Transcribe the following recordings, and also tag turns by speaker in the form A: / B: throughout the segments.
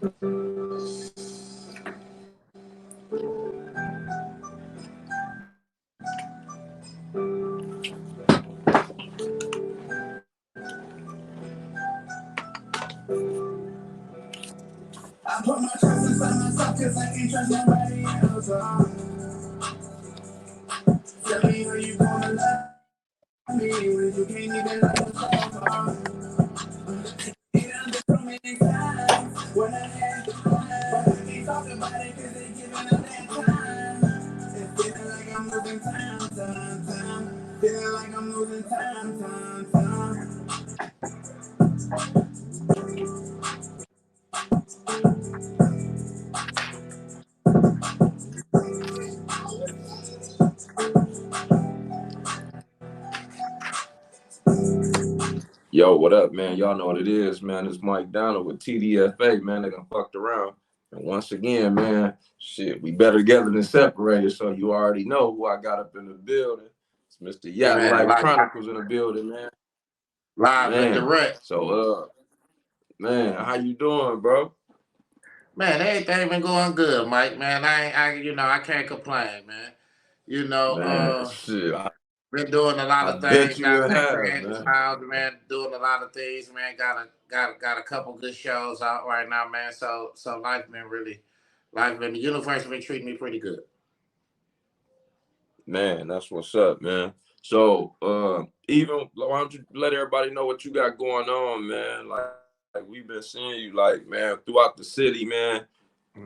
A: I put my trust inside myself cause I can't trust nobody else. Tell me how you gonna love me when you can't even love yourself. It done been so many times when I had to cry, but I can't talk about it cause they giving up that time. It's feeling like I'm losing time. Feeling like I'm losing time.
B: Yo, what up, man? Y'all know what it is, man. It's Mike Donald with TDFA, man. They done fucked around. And once again, man, shit, we better together than separated. So you already know who I got up in the building. It's Mr. Yacht
A: Man,
B: Life
A: like
B: Chronicles in the building, man.
A: live and
B: Man.
A: direct.
B: So, man, how you doing, bro?
A: Man, everything been going good, Mike. Man, I can't complain, man. You
B: Man,
A: know,
B: shit,
A: been doing a lot
B: I
A: of
B: bet
A: things
B: you
A: out
B: would
A: there,
B: have,
A: creating
B: man.
A: sounds, man. Doing a lot of things, man. Got a couple good shows out right now, man. So the universe been treating me pretty good.
B: Man, that's what's up, man. So, even why don't you let everybody know what you got going on, man? Like we've been seeing you, like, man, throughout the city, man.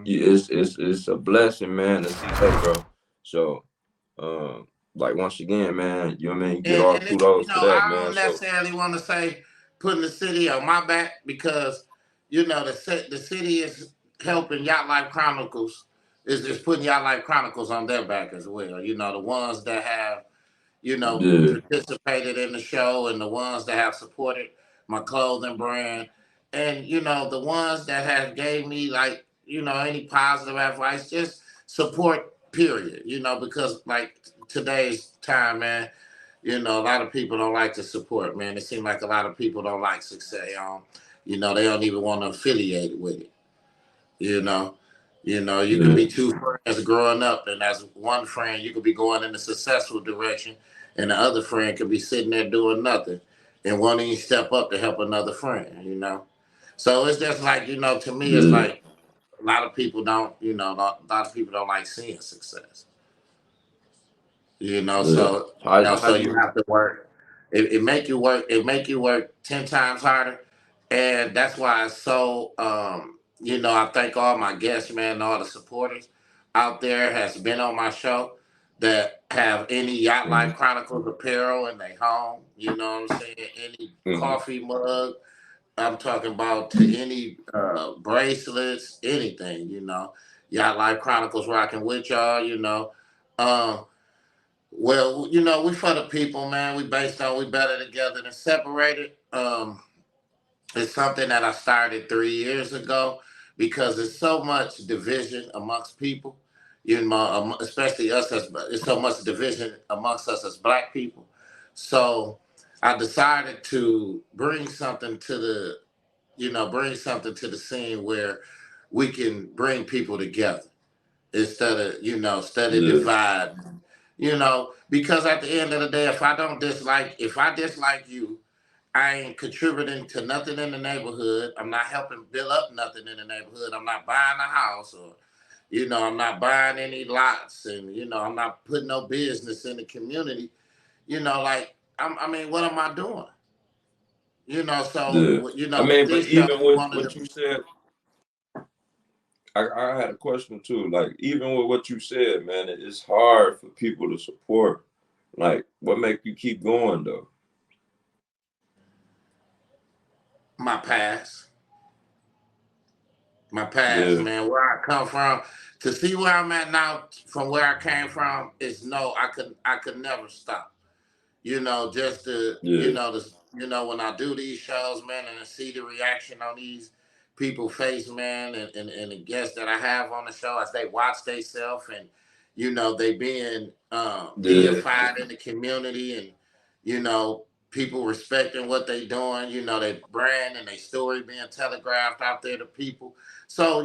B: It's a blessing, man, to see that, bro. So, like once again, man, you know what I mean. You get all
A: And
B: kudos to that,
A: I
B: man.
A: don't
B: So,
A: necessarily want to say putting the city on my back because the city is helping Yacht Life Chronicles is just putting Yacht Life Chronicles on their back as well. The ones that have
B: yeah,
A: participated in the show and the ones that have supported my clothing brand, and the ones that have gave me like any positive advice, just support. Period. Because like today's time, man. A lot of people don't like to support, man. It seems like a lot of people don't like success. They don't even want to affiliate with it. You know, you could
B: yeah,
A: be two friends growing up, and as one friend, you could be going in the successful direction, and the other friend could be sitting there doing nothing and won't even step up to help another friend. So it's just like, to me, it's
B: yeah,
A: like a lot of people don't, a lot of people don't like seeing success.
B: yeah. How
A: So you
B: you?
A: have to work. It make you work. It make you work 10 times harder, and that's why it's so. I thank all my guests, man, and all the supporters out there has been on my show that have any Yacht Life
B: Mm-hmm,
A: Chronicles apparel in their home. You know what I'm saying? Any
B: mm-hmm,
A: coffee mug. I'm talking about to any bracelets, anything. Yacht Life Chronicles rocking with y'all. Um, well, we for the people, man. We based on we better together than separated. It's something that I started 3 years ago because there's so much division amongst people. Especially us as there's so much division amongst us as Black people. So I decided to bring something to the scene where we can bring people together instead of
B: yeah,
A: divide. Because at the end of the day, if I dislike you, I ain't contributing to nothing in the neighborhood. I'm not helping build up nothing in the neighborhood. I'm not buying a house, or I'm not buying any lots, and I'm not putting no business in the community. Like I mean, what am I doing?
B: yeah. I
A: With
B: mean, but
A: this show,
B: even
A: we
B: with
A: wanted to.
B: what you said, I had a question too. Like, even with what you said, man, it's hard for people to support. Like, what make you keep going though?
A: My past. My past,
B: Yeah,
A: man, where I come from, to see where I'm at now from where I came from is no, I could never stop. Just to
B: yeah,
A: when I do these shows, man, and I see the reaction on these people face, man, and the guests that I have on the show as they watch themselves, and they being
B: yeah,
A: deified in the community, and you know people respecting what they doing, their brand and their story being telegraphed out there to people. So,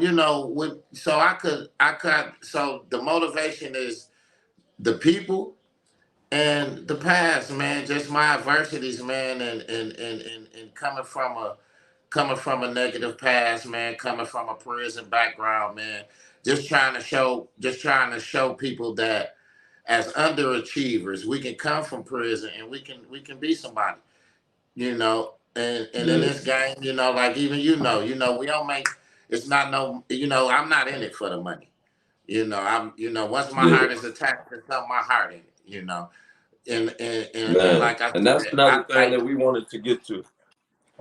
A: so the motivation is the people and the past, man, just my adversities, man, and coming from a negative past, man, coming from a prison background, man, just trying to show people that as underachievers, we can come from prison and we can be somebody, and in
B: Yeah,
A: this game, like even we don't make it's not no, I'm not in it for the money. Once my
B: yeah,
A: heart is attached to something, my heart in it, and
B: man.
A: like I
B: And that's
A: said,
B: another
A: I
B: thing
A: like
B: that we wanted to get to.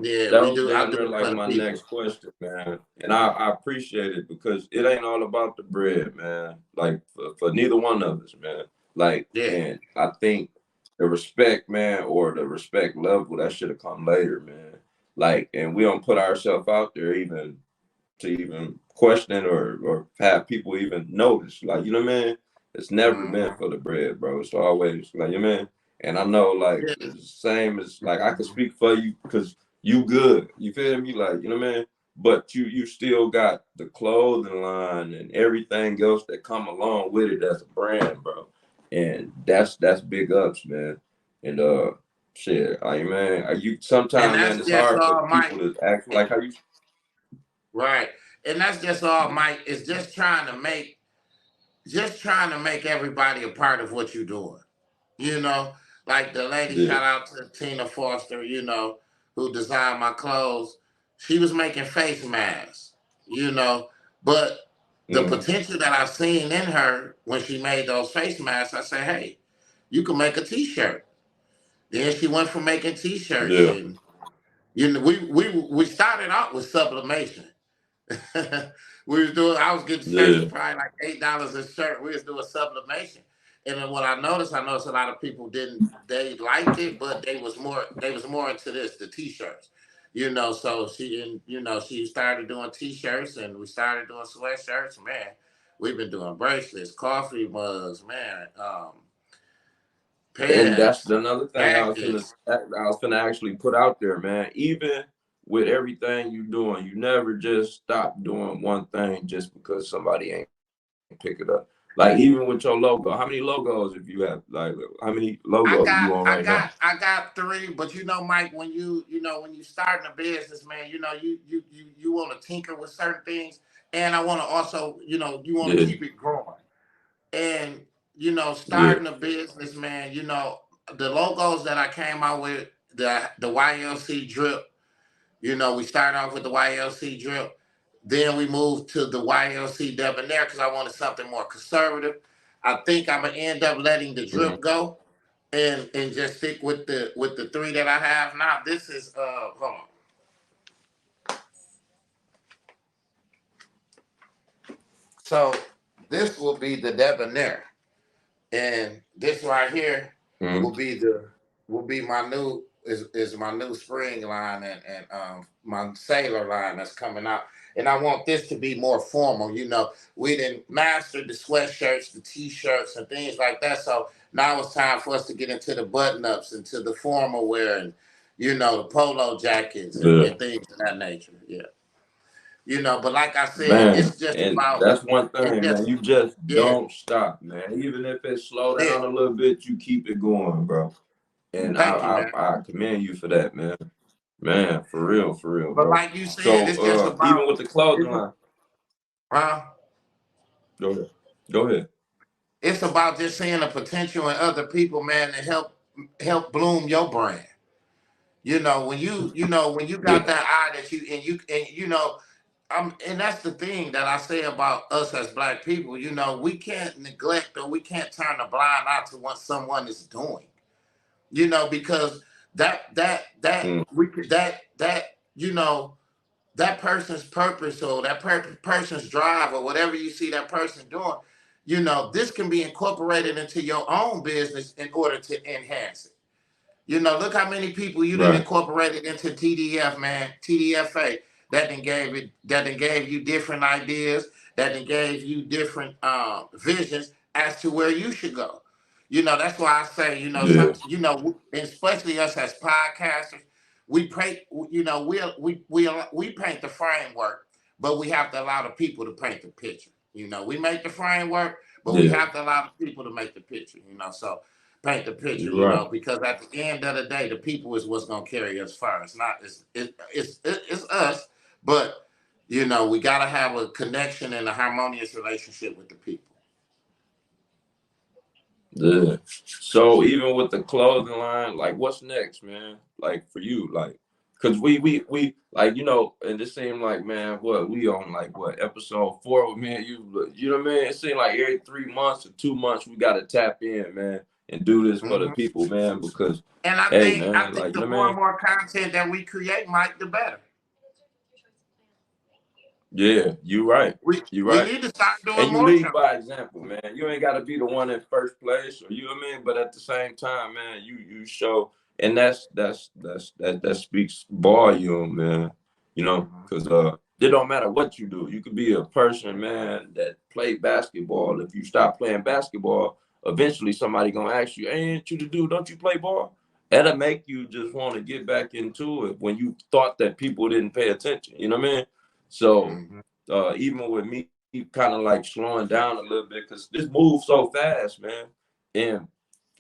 A: yeah,
B: That
A: we
B: was
A: do. I
B: damn
A: do
B: near
A: it for
B: like
A: the
B: my
A: people.
B: next question, man. And I appreciate it because it ain't all about the bread, man. Like for neither one of us, man. Like,
A: Yeah.
B: and I think the respect, man, or the respect level, that should have come later, man. Like, and we don't put ourselves out there even to even question or have people even notice. Like, you know what I mean? It's never been
A: Hmm.
B: for the bread, bro. It's always like, you know what I mean? And I know like
A: Yeah.
B: it's the same as like I can speak for you because you good. You feel me? Like, you know what I mean? But you still got the clothing line and everything else that come along with it as a brand, bro. And that's big ups, man. And shit, I man, you
A: And
B: sometimes man,
A: that's
B: it's
A: just
B: hard for
A: all,
B: people
A: Mike.
B: to act like how you
A: Right. And that's just all, Mike. Is just trying to make everybody a part of what you're doing. You know, like the lady,
B: did.
A: shout out to Tina Foster, who designed my clothes. She was making face masks, but the
B: Mm,
A: potential that I seen in her when she made those face masks, I said, hey, you can make a t-shirt. Then she went from making t-shirts,
B: yeah,
A: and we started out with sublimation. We was doing. I was getting shirts for
B: yeah.
A: probably like $8 a shirt. We was doing sublimation, and then what I noticed a lot of people didn't. They liked it, but they was more into the t-shirts. So she started doing t-shirts, and we started doing sweatshirts. Man, we've been doing bracelets, coffee mugs, man,
B: And that's
A: pens,
B: another thing
A: jackets.
B: I was gonna actually put out there, man. Even with everything you doing, you never just stop doing one thing just because somebody ain't pick it up. Like even with your logo, how many logos if you have? Like how many logos
A: I
B: you
A: got,
B: on right
A: I
B: now?
A: got, I got three, but Mike, when you starting a business, man, you want to tinker with certain things, and I want to also, you want to
B: Yeah,
A: keep it growing, and
B: yeah.
A: starting a business, man, the logos that I came out with, the YLC drip, we started off with the YLC drip, then we moved to the YLC debonair because I wanted something more conservative. I think I'm gonna end up letting the
B: Mm.
A: drip go and just stick with the three that I have now. This is hold on. So this will be the debonair, and this right here
B: Mm.
A: will be the will be my new is my new spring line and my sailor line that's coming out. And I want this to be more formal. We didn't master the sweatshirts, the t-shirts, and things like that. So now it's time for us to get into the button-ups, into the formal wear, and the polo jackets and,
B: Yeah,
A: and things of that nature. Yeah. But like I said,
B: man.
A: it's just
B: And
A: about
B: that's one
A: it's
B: thing, man.
A: just
B: You just
A: yeah,
B: don't stop, man. Even if it slow
A: yeah.
B: down a little bit, you keep it going, bro. And
A: Thank you, man.
B: I commend you for that, man. Man, for real,
A: But
B: bro.
A: like you said,
B: So
A: it's just
B: even
A: about
B: with the clothing
A: it's,
B: line,
A: huh?
B: go ahead. Go ahead.
A: It's about just seeing the potential in other people, man, to help bloom your brand. When you got
B: Yeah.
A: that eye that and that's the thing that I say about us as black people. We can't neglect or we can't turn a blind eye to what someone is doing. Because that
B: Mm,
A: we could that person's purpose or that person's drive or whatever you see that person doing, this can be incorporated into your own business in order to enhance it. Look how many people you didn't
B: right.
A: incorporate it into TDF, man, TDFA. That then gave you different ideas, that then gave you different visions as to where you should go. That's why I say,
B: Yeah.
A: especially us as podcasters, we pray, we paint the framework, but we have to allow the people to paint the picture. We make the framework, but we
B: Yeah.
A: have to allow the people to make the picture. So paint the picture.
B: You're right.
A: Because at the end of the day, the people is what's gonna carry us far. It's not. It's us, but we gotta have a connection and a harmonious relationship with the people.
B: Yeah. So even with the clothing line, like what's next, man? Like for you, like, cause we like and it seemed like, man, what we on like what episode 4 with me and you know what I mean? It seemed like every 3 months or 2 months we gotta tap in, man, and do this for the
A: Hmm.
B: people, man, because
A: And I
B: hey,
A: think I
B: man,
A: think
B: like you
A: the
B: know what
A: more
B: I
A: and
B: mean?
A: more content that we create, Mike, the better.
B: Yeah, you right.
A: We
B: You
A: we
B: right.
A: need to start doing
B: And you
A: more
B: lead
A: shows.
B: by example, man. You ain't got to be the one in first place, or you know what I mean. But at the same time, man, you show, and that speaks volume, man.
A: Hmm.
B: Because it don't matter what you do. You could be a person, man, that play basketball. If you stop playing basketball, eventually somebody gonna ask you, "Hey, ain't you the dude? Don't you play ball?" That'll make you just want to get back into it when you thought that people didn't pay attention. You know what I mean? So
A: Hmm.
B: even with me kind of like slowing down a little bit because this moves so fast, man. And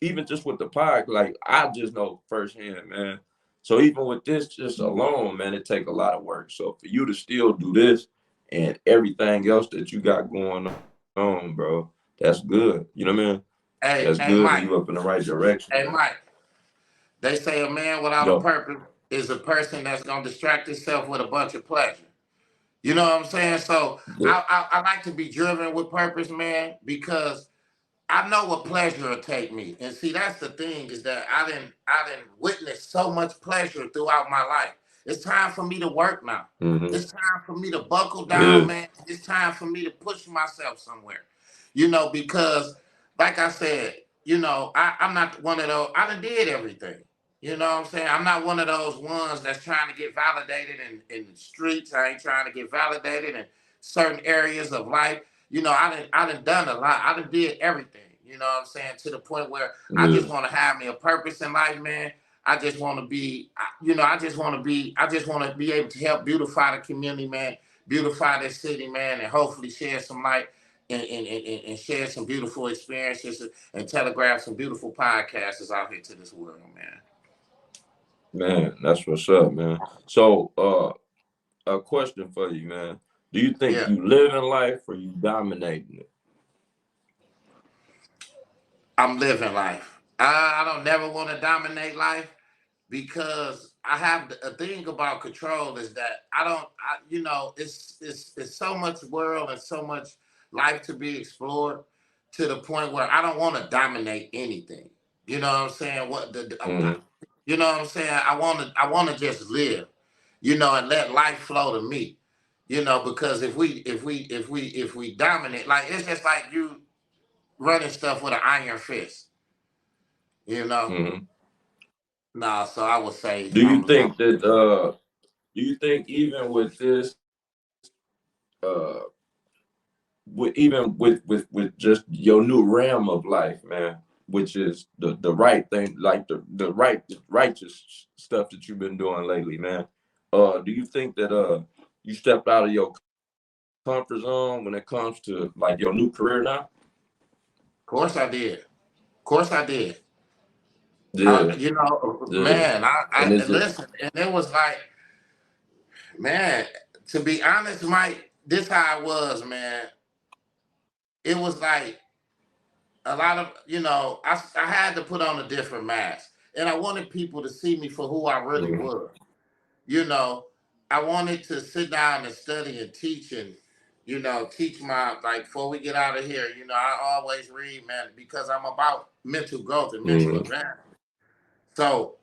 B: even just with the pod, like I just know firsthand, man. So even with this just alone, man, it take a lot of work. So for you to still do this and everything else that you got going on, bro, that's good. You know what I mean? That's
A: Hey,
B: good,
A: hey,
B: and you
A: Mike.
B: up in the right direction,
A: Hey,
B: man.
A: Mike. They say a man without a
B: Yo,
A: purpose is a person that's gonna distract himself with a bunch of pleasure. You know what I'm saying? So
B: yeah.
A: I like to be driven with purpose, man, because I know what pleasure will take me. And see, that's the thing is that I didn't witness so much pleasure throughout my life. It's time for me to work now.
B: Mm-hmm.
A: It's time for me to buckle down,
B: Yeah.
A: man. It's time for me to push myself somewhere. Because like I said, I'm not one of those. I done did everything. You know what I'm saying? I'm not one of those ones that's trying to get validated in the streets. I ain't trying to get validated in certain areas of life. I done done a lot. I done did everything. You know what I'm saying? To the point where I
B: Yeah.
A: just want to have me a purpose in life, man. I just want to be, I just want to be able to help beautify the community, man. Beautify this city, man, and hopefully share some light and share some beautiful experiences and telegraph some beautiful podcasts out here to this world, man.
B: Man, that's what's up, man. So, a question for you, man. Do you think
A: Yeah,
B: you live in life or you dominating it?
A: I'm living life. I don't never want to dominate life because I have a thing about control is that I don't, it's so much world and so much life to be explored to the point where I don't want to dominate anything. You know what I'm saying?
B: Mm-hmm.
A: You know what I'm saying? I want to just live, and let life flow to me. Because if we dominate, like it's just like you running stuff with an iron fist, you know.
B: Mm-hmm.
A: Nah, so I would say
B: Do you
A: I'm
B: think that do you think even with this uh even with just your new realm of life, man, which is the right thing, like the righteous stuff that you've been doing lately, man. Do you think that you stepped out of your comfort zone when it comes to like your new career now?
A: Of course I did. Of course I did.
B: Yeah, yeah.
A: Man,
B: And
A: I
B: is it
A: listen, and it was like, man, to be honest, Mike, this how it was, man. It was like a lot of, I had to put on a different mask, and I wanted people to see me for who I really
B: mhm,
A: was. You know, I wanted to sit down and study and teach and, teach my, like, before we get out of here, I always read, man, because I'm about mental growth and mental
B: mhm,
A: advancement. So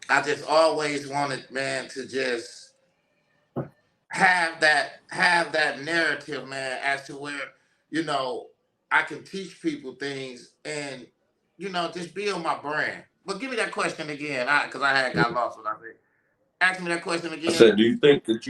A: I just always wanted, man, to just have that narrative, man, as to where, you know, I can teach people things and, just build my brand. But give me that question again, because I had got
B: mhm.
A: lost when I said. Ask me that question
B: I
A: again.
B: said, do you think that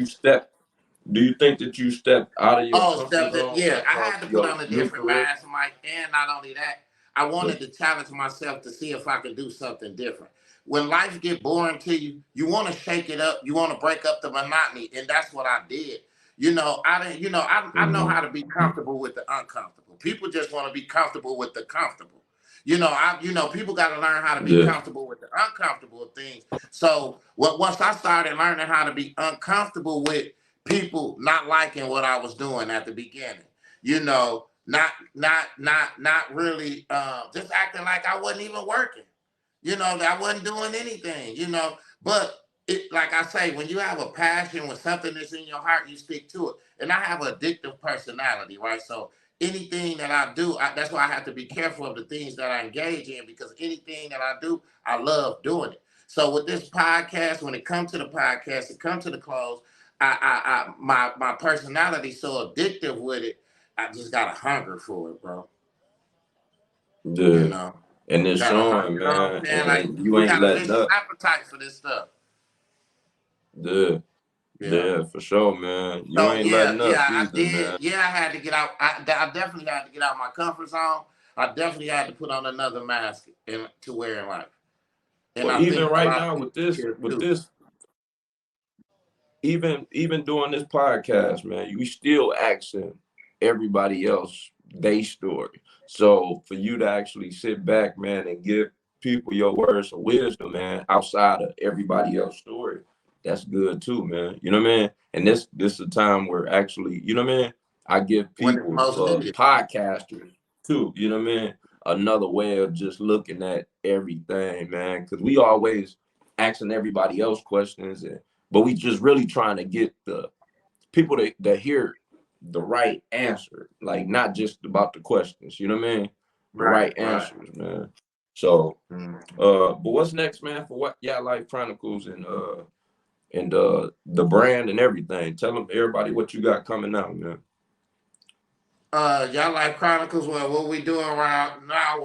B: you stepped out of your
A: Oh,
B: comfort
A: stepped it.
B: zone when
A: Yeah,
B: it
A: I
B: comes
A: had to
B: to
A: put
B: your
A: on a
B: new
A: different
B: career?
A: mask, Mike, and not only that, I wanted to challenge myself to see if I could do something different. When life get boring to you, you want to shake it up. You want to break up the monotony, and that's what I did. I didn't. I know how to be comfortable with the uncomfortable. People just want to be comfortable with the comfortable. People got to learn how to be
B: Yeah.
A: comfortable with the uncomfortable things. So, once I started learning how to be uncomfortable with people not liking what I was doing at the beginning, not really, just acting like I wasn't even working. That I wasn't doing anything. But like I say, when you have a passion, when something is in your heart, you stick to it. And I have an addictive personality, right? So anything that I do, that's why I have to be careful of the things that I engage in, because anything that I do, I love doing it. So with this podcast, when it comes to the podcast, it comes to the close. My personality so addictive with it. I just got a hunger for it, bro. You
B: Yeah.
A: know,
B: And it's
A: got a hunger.
B: showing,
A: You know what I'm
B: man.
A: saying? Like
B: And you
A: we
B: ain't
A: got a
B: letting
A: vicious
B: up.
A: appetite for this stuff.
B: Yeah.
A: Yeah.
B: Yeah, for sure, man. You
A: So
B: ain't
A: yeah,
B: letting up
A: yeah, I
B: either,
A: did.
B: man.
A: Yeah, I had to get out. I definitely had to get out my comfort zone. I definitely had to put on another mask to wear in life. And
B: Well,
A: I
B: even
A: think a
B: right
A: lot of
B: now
A: people here
B: with
A: too.
B: this, even doing this podcast, man, we still asking everybody else they story. So for you to actually sit back, man, and give people your words of wisdom, man, outside of everybody else's story, that's good too, man. You know what I mean? And this is a time where actually, you know what I mean, I give
A: When it's
B: people
A: most needed.
B: podcasters too, you know what I mean, another way of just looking at everything, man, because we always asking everybody else questions, but we just really trying to get the people that hear the right answer, like not just about the questions, you know what I mean? The
A: Right,
B: right
A: right.
B: answers, man. So
A: Mhm.
B: but what's next, man, for What Yeah Life Chronicles and the brand and everything? Tell them everybody what you got coming out, man.
A: Y'all like Chronicles? Well, what we doing right now?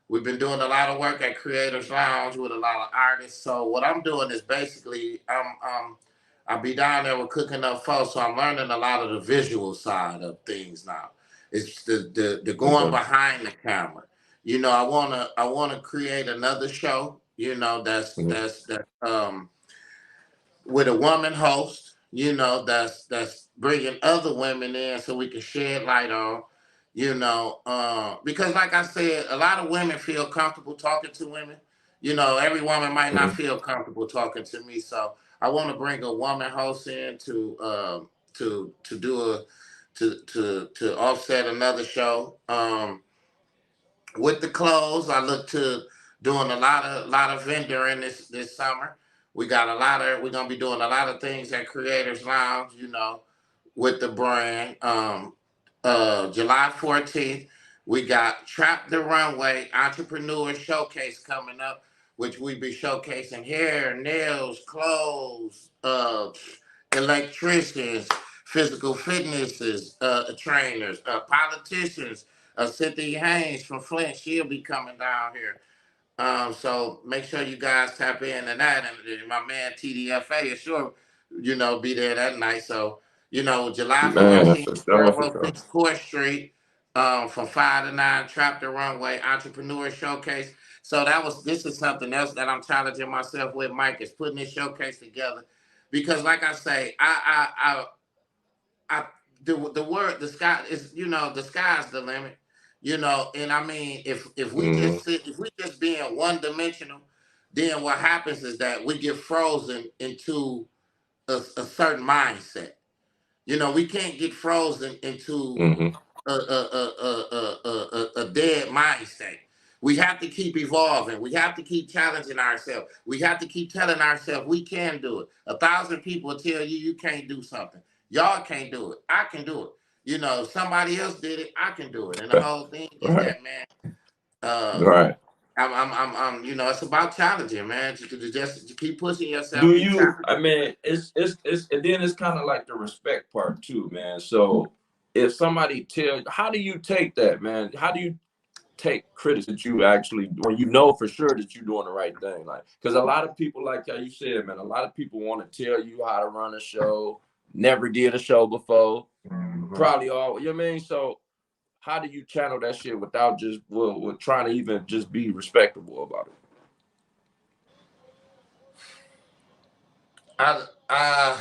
A: We've been doing a lot of work at Creators Lounge with a lot of artists. So what I'm doing is basically I'll be down there with cooking up folks. So I'm learning a lot of the visual side of things now. It's the going
B: Okay.
A: behind the camera. I wanna create another show.
B: Mhm.
A: That's with a woman host, that's bringing other women in so we can shed light on, because like I said, a lot of women feel comfortable talking to women. Every woman might not
B: Mhm.
A: feel comfortable talking to me, so I want to bring a woman host in to do a to offset another show. With the clothes, I look to doing a lot of vendoring this summer. We're gonna be doing a lot of things at Creators Lounge, with the brand. July 14th, we got Trap the Runway Entrepreneur Showcase coming up, which we be showcasing hair, nails, clothes, electricians, physical fitnesses, trainers, politicians. Cynthia Haynes from Flint, she'll be coming down here. So make sure you guys tap in and that. And my man TDFA is sure, be there that night. So, July
B: Man,
A: 14th,
B: for sure, for sure.
A: 1206 Court Street, from 5 to 9, Trap the Runway Entrepreneur Showcase. So this is something else that I'm challenging myself with, Mike, is putting this showcase together. Because like I say, I the word the sky is, the sky's the limit, and I mean, if we
B: Mhm.
A: just if we just being one dimensional, then what happens is that we get frozen into a certain mindset. We can't get frozen into
B: Mhm.
A: a dead mindset. We have to keep evolving. We have to keep challenging ourselves. We have to keep telling ourselves we can do it. 1,000 people will tell you you can't do something. Y'all can't do it. I can do it. Somebody else did it. I can do it. And the whole thing is
B: Right.
A: that, man. Uh,
B: Right.
A: it's about challenging, man. Just to keep pushing yourself,
B: Do
A: keep
B: you?
A: challenging.
B: I mean, it's and then it's kind of like the respect part too, man. So if somebody tell, how do you take that, man? How do you take criticism that you actually, when you know for sure that you're doing the right thing? Like, because a lot of people, like how you said, man, a lot of people want to tell you how to run a show, never did a show before,
A: Mhm.
B: probably all, you know what I mean? So how do you channel that shit without just with trying to even just be respectable about it?
A: I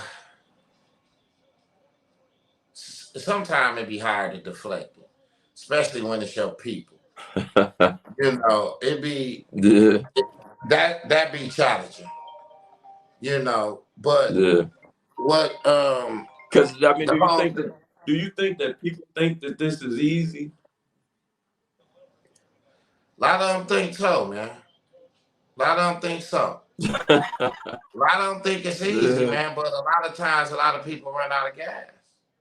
A: sometimes it be hard to deflect it, especially when it's your people. It be
B: Yeah,
A: that be challenging. But
B: yeah.
A: what
B: Because I mean,
A: the whole
B: do you think that people think that this is easy?
A: a lot of them think so, man. A lot of them think so. A lot of them think it's easy,
B: Yeah,
A: man. But a lot of times, a lot of people run out of gas.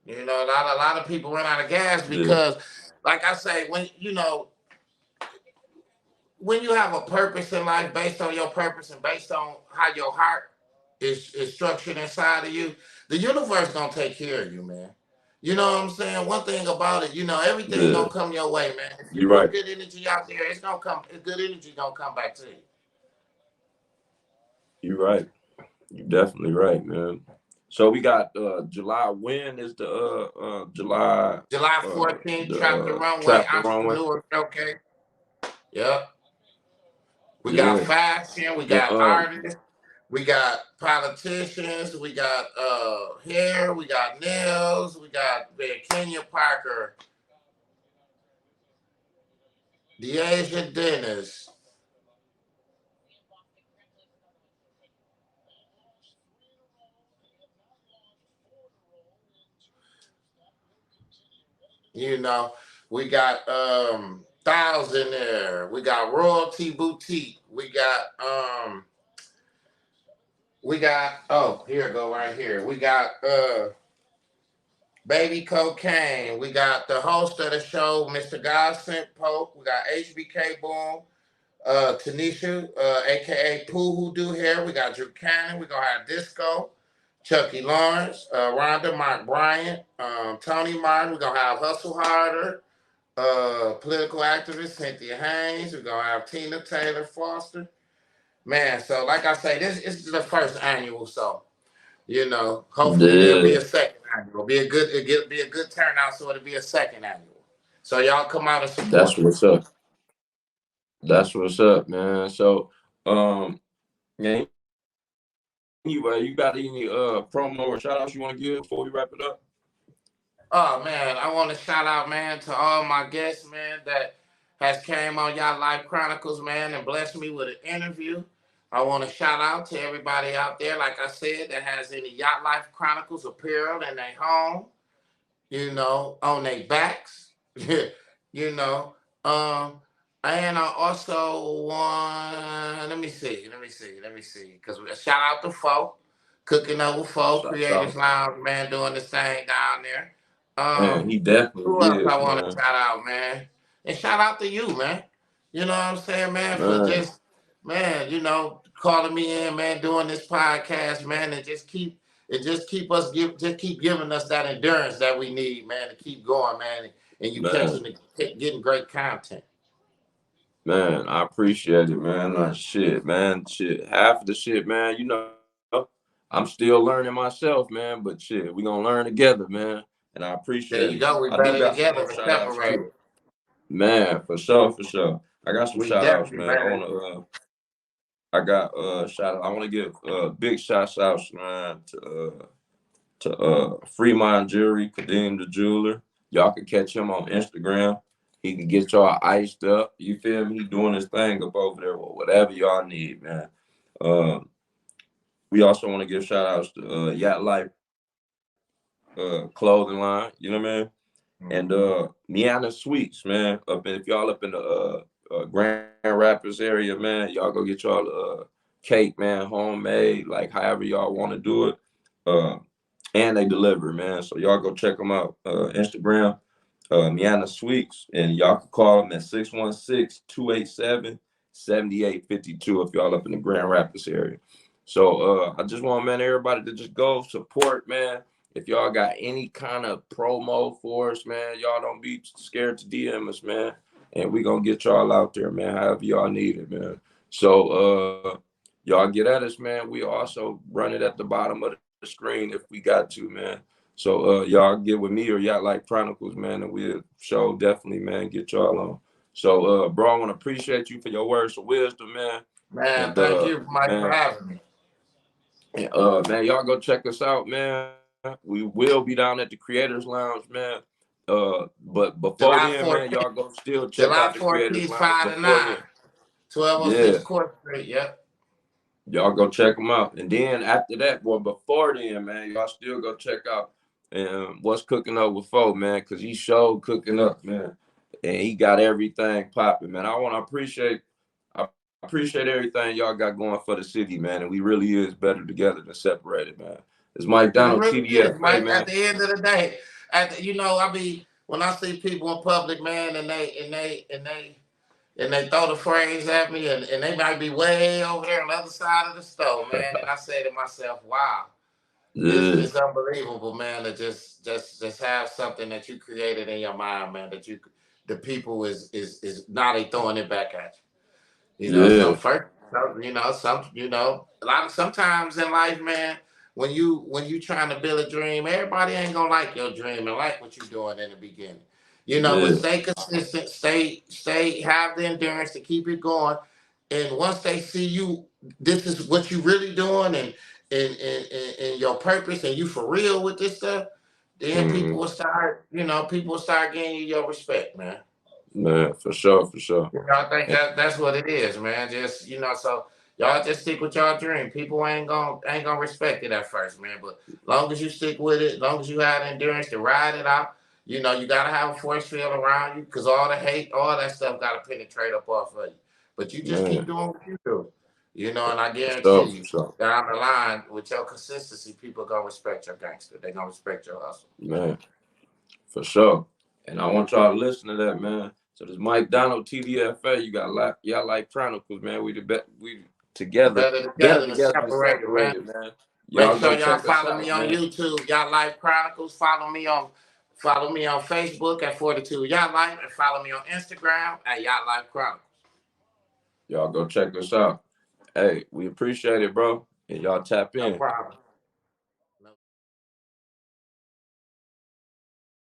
A: A lot of people run out of gas
B: yeah,
A: because, like I say, when you have a purpose in life based on your purpose and based on how your heart is structured inside of you, the universe gonna take care of you, man. You know what I'm saying? One thing about it, everything
B: yeah.
A: gonna come your way, man. If you
B: You're
A: put
B: right.
A: good energy out there, it's gonna come. Good energy gonna come back to you.
B: You're right. You're definitely right, man. So we got July. When is the July
A: July 14th, Trap the Runway
B: Trap the Runway?
A: Entrepreneur Showcase. Yep. We got
B: Yeah.
A: fashion, we
B: And
A: got artists, we got politicians, we got hair, we got nails, we got Kenya Parker, the Asian dentist. You know, we got Thousandaire, we got Royalty Boutique, we got oh, here go right here. We got Baby Cocaine. We got the host of the show, Mr. Godsent Pope. We got HBK Boom, Tanisha, aka Pooh Who Do Hair. We got Drew Cannon. We're gonna have Disco, Chucky Lawrence, Rhonda Mark Bryant, Tony Martin. We're gonna have Hustle Harder, political activist Cynthia Haynes. We're gonna have Tina Taylor Foster. Man, so like I say, this is the first annual, so hopefully there'll be
B: yeah,
A: a second annual. Be a good turnout, so it'll be a second annual. So y'all come out and
B: that's
A: support.
B: what's up. That's what's up, man. So, yeah, you got any promo or shout outs you want to give before we wrap it up?
A: Oh man, I want to shout out, man, to all my guests, man, that has came on y'all Life Chronicles, man, and blessed me with an interview. I want to shout out to everybody out there, like I said, that has any Yacht Life Chronicles apparel in their home, on their backs, you know. Um, and I also want, let me see, because shout out to folk, Cooking Over Folk,
B: Shout
A: Creators
B: out.
A: Lounge, man, doing this thing down there. Um,
B: Man, he definitely
A: who else I
B: is,
A: want to
B: man.
A: shout out, man? And shout out to you, man. You know what I'm saying, man, for
B: Man,
A: just, man, calling me in, man, doing this podcast, man, and just keep giving us that endurance that we need, man, to keep going, man. And you
B: man,
A: getting great content.
B: man, I appreciate it, man. Shit, man, shit. Half of the shit, man, I'm still learning myself, man. But shit, we gonna learn together, man. And I appreciate
A: There
B: it.
A: you go.
B: I
A: We
B: do
A: better
B: got some
A: together
B: more
A: than
B: shout outs too.
A: separated.
B: Man, for sure, for sure. I got some
A: We
B: shout outs,
A: definitely
B: man.
A: better.
B: I got shout out. I want to give big shout outs, man, to Fremont Jewelry, Kadeem the jeweler. Y'all can catch him on Instagram. He can get y'all iced up. You feel me? He doing his thing up over there with whatever y'all need, man. Um, we also want to give shout outs to Yacht Life clothing line. You know what I mean? And Miana Sweets, man. If y'all up in the Grand Rapids area, man, y'all go get y'all cake, man, homemade, like however y'all want to do it. Uh, and they deliver, man. So y'all go check them out. Instagram, Miana Sweets, and y'all can call them at 616-287-7852 if y'all up in the Grand Rapids area. So I just want, man, everybody to just go support, man. If y'all got any kind of promo for us, man, y'all don't be scared to DM us, man. And we gonna get y'all out there, man, however y'all need it, man. So y'all get at us, man. We also run it at the bottom of the screen if we got to, man. So y'all get with me or y'all like Chronicles, man, and we'll show definitely, man, get y'all on. So bro, I want to appreciate you for your words of wisdom, man.
A: Man,
B: And
A: thank you, Mike, for
B: man,
A: having me.
B: and, man, y'all go check us out, man. We will be down at the Creators Lounge, man. But before
A: July
B: then, man,
A: 14th,
B: y'all go still check out
A: July
B: the Creators
A: 14th,
B: Lounge
A: 5 to
B: before
A: 9,
B: then. Yeah,
A: 1206 Court Street. Yep.
B: y'all go check them out. And then after that, well, before then, man, y'all still go check out what's cooking up with Fo, man, because he showed cooking up, man. And he got everything popping, man. I appreciate everything y'all got going for the city, man. And we really is better together than separated, man. It's Mike
A: It
B: Donald,
A: really is,
B: TDFA,
A: Mike.
B: man.
A: At the end of the day, I be when I see people in public, man, and they throw the phrase at me, and they might be way over there on the other side of the stove, man. And I say to myself, wow,
B: Yeah,
A: it's unbelievable, man, to just have something that you created in your mind, man, that the people is now they throwing it back at you.
B: yeah,
A: Some first, a lot of sometimes in life, man, when you trying to build a dream, everybody ain't gonna like your dream and like what you're doing in the beginning. But
B: yeah,
A: stay consistent, have the endurance to keep it going. And once they see you, this is what you really doing, and your purpose, and you for real with this stuff, then
B: hmm
A: people will start giving you your respect, man.
B: man, for sure, for sure.
A: I think that's what it is, man. Just so y'all just stick with y'all dream. People ain't gonna respect it at first, man. But long as you stick with it, long as you have the endurance to ride it out, you gotta have a force field around you, because all the hate, all that stuff gotta penetrate up off of you. But you just keep
B: Man,
A: doing what you do, and I
B: for
A: guarantee
B: sure, for
A: you,
B: sure.
A: down the line with your consistency, people gonna respect your gangster. They gonna respect your hustle.
B: Man, for sure. And I want y'all to listen to that, man. So this Mike Donald TDFA, y'all like Chronicles, man. We together,
A: Better
B: better
A: together than
B: together than
A: separated, man.
B: separated, man.
A: Make
B: Y'all
A: sure
B: go
A: y'all
B: check us
A: follow me
B: out,
A: on
B: man.
A: YouTube, Y'all Life Chronicles. Follow me on Facebook at 42 Y'all Life, and follow me on Instagram at Y'all Life Chronicles.
B: Y'all go check us out. Hey, we appreciate it, bro. And y'all tap
A: No
B: in.
A: problem.